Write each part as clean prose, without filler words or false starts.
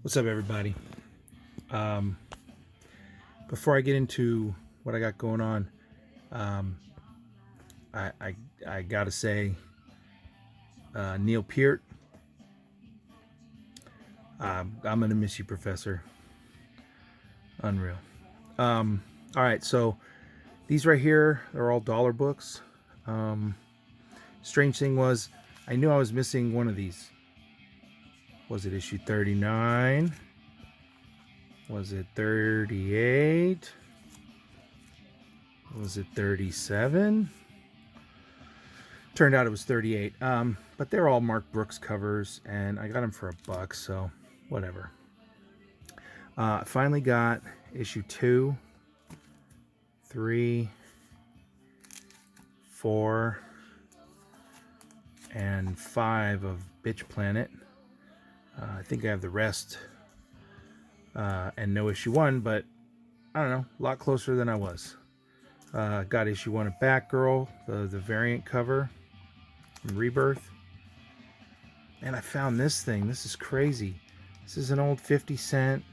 What's up, everybody? Before I get into what I got going on, I gotta say, Neil Peart, I'm gonna miss you, Professor. Unreal. All right, so these right here are all dollar books. Strange thing was, I knew I was missing one of these. Was it issue 39? Was it 38? Was it 37? Turned out it was 38. But they're all Mark Brooks covers, and I got them for $1, so whatever. I finally got issue 2, 3, 4, and 5 of Bitch Planet. I think I have the rest and no issue 1, but I don't know, a lot closer than I was. Got issue 1 of Batgirl, the variant cover from Rebirth. And I found this thing. This is crazy. This is an old 50-cent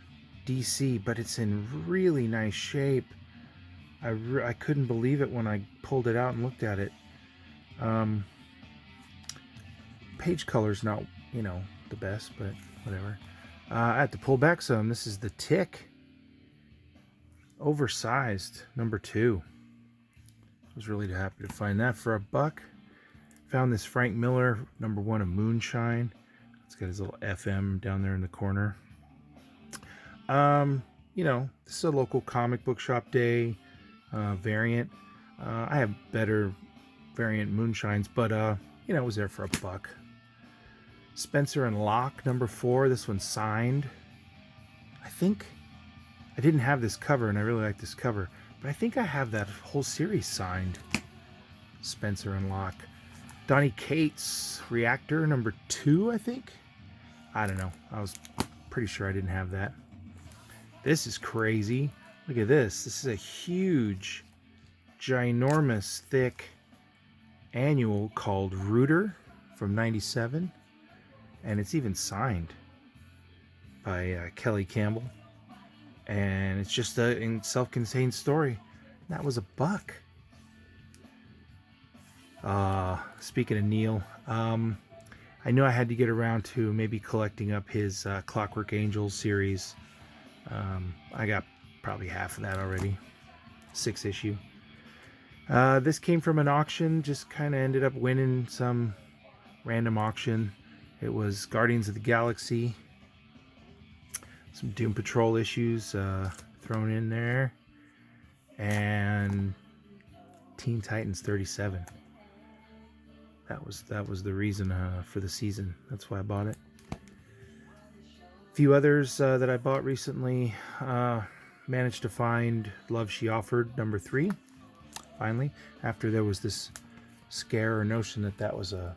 DC, but it's in really nice shape. I couldn't believe it when I pulled it out and looked at it. Page color's not, the best, but whatever. I had to pull back some. This is the Tick. Oversized, number 2. I was really happy to find that for $1. Found this Frank Miller, number 1 of Moonshine. It's got his little FM down there in the corner. This is a local comic book shop day variant. I have better variant Moonshines, but it was there for $1. Spencer and Locke, number 4. This one's signed. I think I didn't have this cover, and I really like this cover, but I think I have that whole series signed. Spencer and Locke. Donny Cates, Reactor, number 2, I think. I don't know. I was pretty sure I didn't have that. This is crazy. Look at this. This is a huge, ginormous, thick annual called Rooter from '97. And it's even signed by Kelly Campbell. And it's just a self-contained story. That was $1. Speaking of Neil, I knew I had to get around to maybe collecting up his Clockwork Angels series. I got probably half of that already. 6 issue. This came from an auction, just kind of ended up winning some random auction. It was Guardians of the Galaxy. Some Doom Patrol issues thrown in there. And Teen Titans 37. That was the reason for the season. That's why I bought it. A few others that I bought recently. Managed to find Love She Offered, number 3. Finally, after there was this scare or notion that was a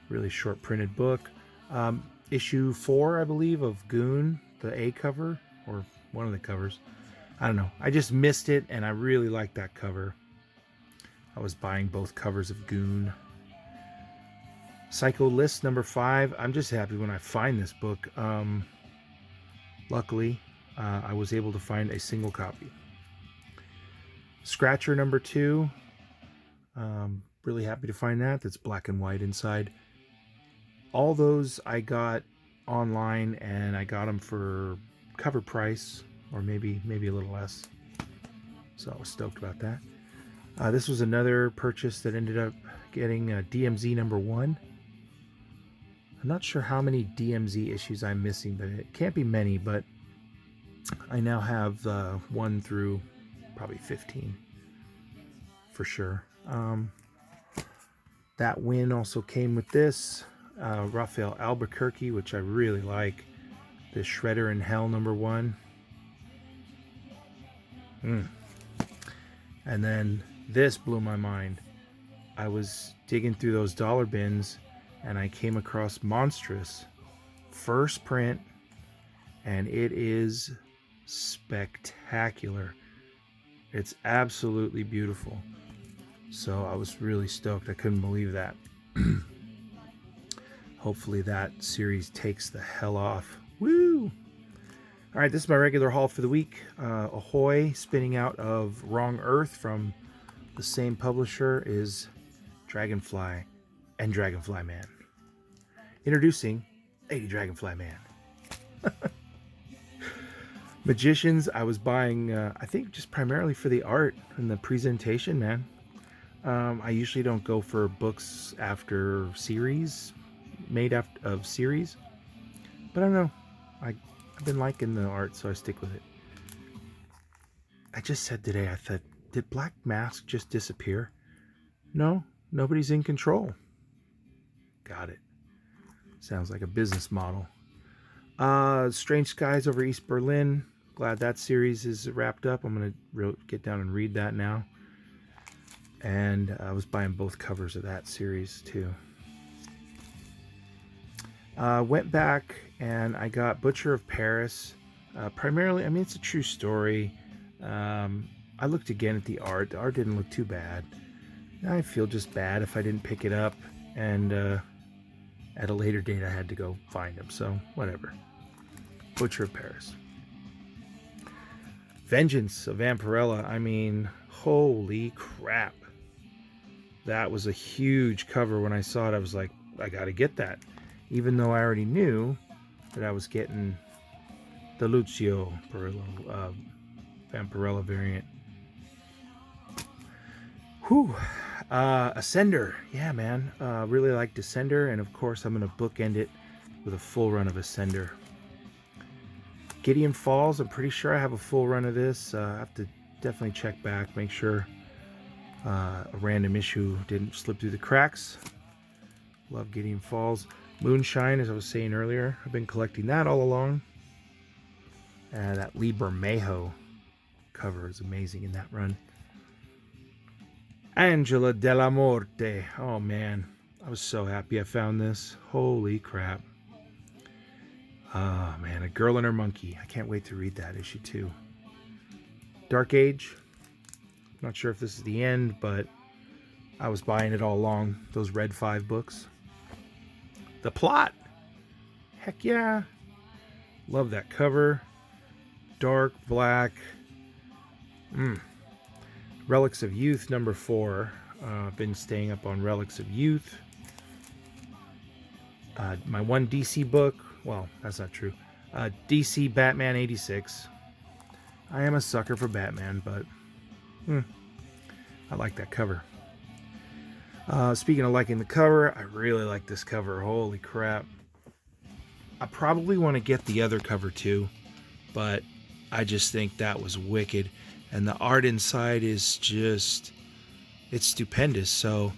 really short printed book. Issue 4, I believe, of Goon, the A cover, or one of the covers. I don't know. I just missed it, and I really liked that cover. I was buying both covers of Goon. Psycho List, number 5. I'm just happy when I find this book. Luckily, I was able to find a single copy. Scratcher, number 2. Really happy to find that. That's black and white inside. All those I got online, and I got them for cover price, or maybe a little less. So I was stoked about that. This was another purchase that ended up getting DMZ number 1. I'm not sure how many DMZ issues I'm missing, but it can't be many, but I now have 1 through probably 15 for sure. That win also came with this Raphael Albuquerque, which I really like. This Shredder in Hell number 1. And then this blew my mind. I was digging through those dollar bins, and I came across Monstress, first print, and it is spectacular. It's absolutely beautiful. So I was really stoked. I couldn't believe that. hopefully that series takes the hell off. Woo! All right, this is my regular haul for the week. Ahoy, spinning out of Wrong Earth from the same publisher, is Dragonfly and Dragonfly Man. Introducing Lady Dragonfly Man. Magicians, I was buying, I think, just primarily for the art and the presentation, man. I usually don't go for books after series, made after of series, but I don't know. I've been liking the art, so I stick with it. I just said today, I thought, did Black Mask just disappear? No, nobody's in control. Got it. Sounds like a business model. Strange Skies over East Berlin. Glad that series is wrapped up. I'm going to get down and read that now. And I was buying both covers of that series too. Went back and I got Butcher of Paris. Primarily, I mean, it's a true story. I looked again at the art. The art didn't look too bad. I feel just bad if I didn't pick it up. And at a later date, I had to go find them. So, whatever. Butcher of Paris. Vengeance of Vampirella. I mean, holy crap. That was a huge cover. When I saw it, I was like, I gotta get that. Even though I already knew that I was getting the Lucio Perillo, Vampirella variant. Whew. Ascender. Yeah, man. Really like Descender. And of course, I'm going to bookend it with a full run of Ascender. Gideon Falls. I'm pretty sure I have a full run of this. I have to definitely check back. Make sure a random issue didn't slip through the cracks. Love Gideon Falls. Moonshine, as I was saying earlier. I've been collecting that all along. That Lee Bermejo cover is amazing in that run. Angela della Morte. Oh man, I was so happy I found this. Holy crap. Oh man, A Girl and Her Monkey. I can't wait to read that issue too. Dark Age. Not sure if this is the end, but I was buying it all along. Those Red 5 books. The Plot. Heck yeah. Love that cover. Dark black. Relics of Youth number 4. I've been staying up on Relics of Youth. My one DC book. Well, that's not true. DC Batman 86. I am a sucker for Batman, but I like that cover. Speaking of liking the cover, I really like this cover. Holy crap. I probably want to get the other cover too, but I just think that was wicked. And the art inside is just, it's stupendous. So,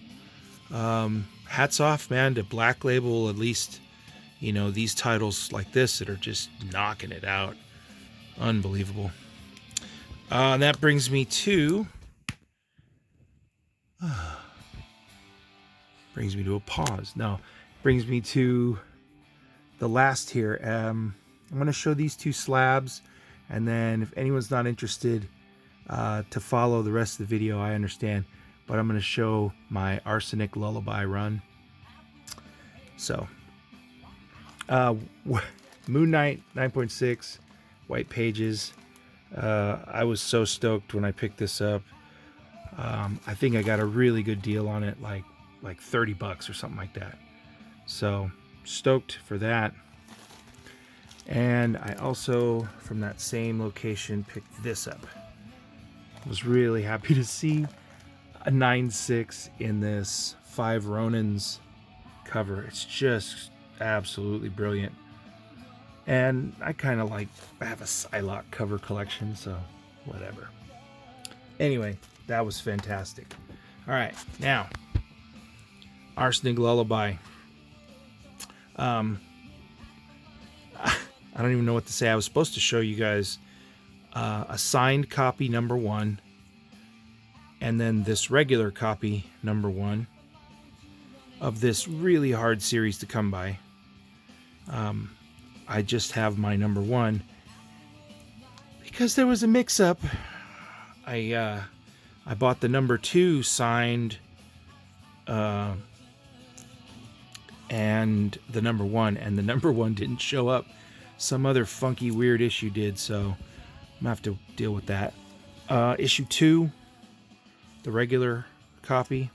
hats off, man, to Black Label, at least, you know, these titles like this that are just knocking it out. Unbelievable. And that brings me to, a pause. No, brings me to the last here. I'm going to show these two slabs, and then if anyone's not interested to follow the rest of the video, I understand, but I'm going to show my Arsenic Lullaby run. So, Moon Knight 9.6, white pages. I was so stoked when I picked this up. I think I got a really good deal on it, like $30 or something like that. So stoked for that. And I also, from that same location, picked this up. I was really happy to see a 9.6 in this 5 Ronins cover. It's just absolutely brilliant. And I kind of like, I have a Psylocke cover collection, so whatever. Anyway, that was fantastic. All right, now, Arsenic Lullaby. I don't even know what to say. I was supposed to show you guys a signed copy number 1, and then this regular copy number 1 of this really hard series to come by. I just have my number 1 because there was a mix-up. I bought the number 2 signed, and the number 1, and the number 1 didn't show up. Some other funky, weird issue did, so I'm gonna have to deal with that. Issue 2, the regular copy.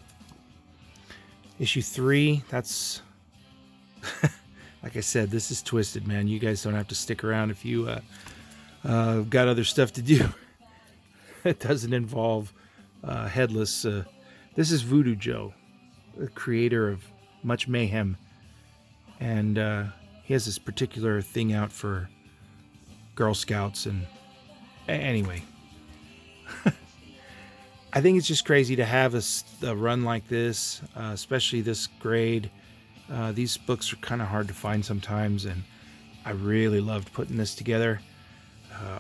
Issue 3, that's like I said, this is twisted, man. You guys don't have to stick around if you got other stuff to do. It doesn't involve Headless. This is Voodoo Joe, the creator of Much Mayhem, and he has this particular thing out for Girl Scouts. And anyway, I think it's just crazy to have a run like this, especially this grade. These books are kind of hard to find sometimes, and I really loved putting this together.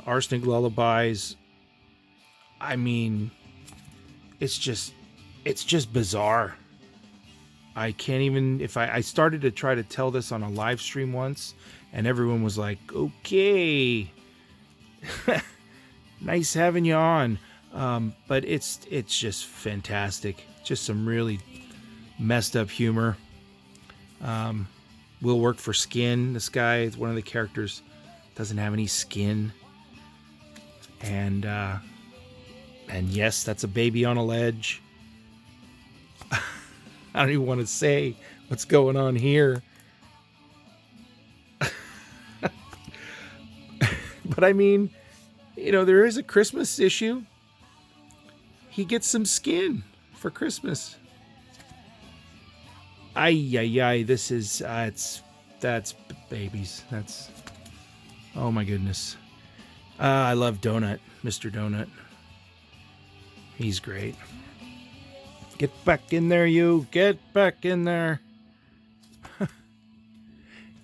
Arsenic Lullabies, I mean, it's just bizarre. I can't even, if I started to try to tell this on a live stream once, and everyone was like, okay, nice having you on. But it's just fantastic. Just some really messed up humor. Will work for skin. This guy is one of the characters, doesn't have any skin. And yes, that's a baby on a ledge. I don't even want to say what's going on here. But I mean, you know, there is a Christmas issue. He gets some skin for Christmas. Ay, this is, that's babies. That's, oh my goodness. I love Donut, Mr. Donut. He's great. Get back in there, you. Get back in there.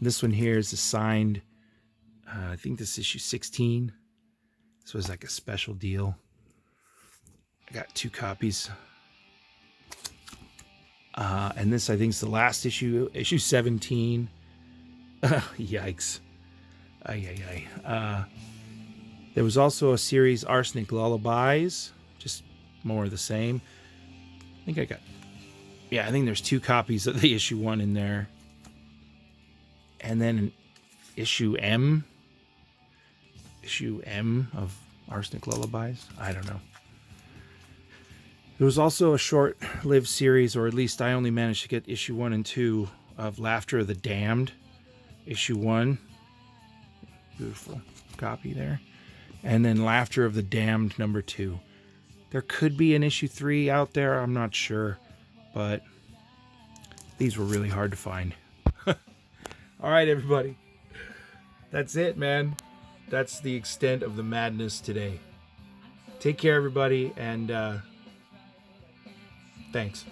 This one here is a signed, I think this is issue 16. This was like a special deal. I got 2 copies. And this, I think, is the last issue, issue 17. Yikes. There was also a series, Arsenic Lullabies. Just more of the same. I think there's 2 copies of the issue 1 in there. And then an issue M of Arsenic Lullabies. I don't know. There was also a short-lived series, or at least I only managed to get issue 1 and 2 of Laughter of the Damned. Issue 1. Beautiful copy there. And then Laughter of the Damned number 2. There could be an issue 3 out there, I'm not sure, but these were really hard to find. All right, everybody. That's it, man. That's the extent of the madness today. Take care, everybody, and thanks.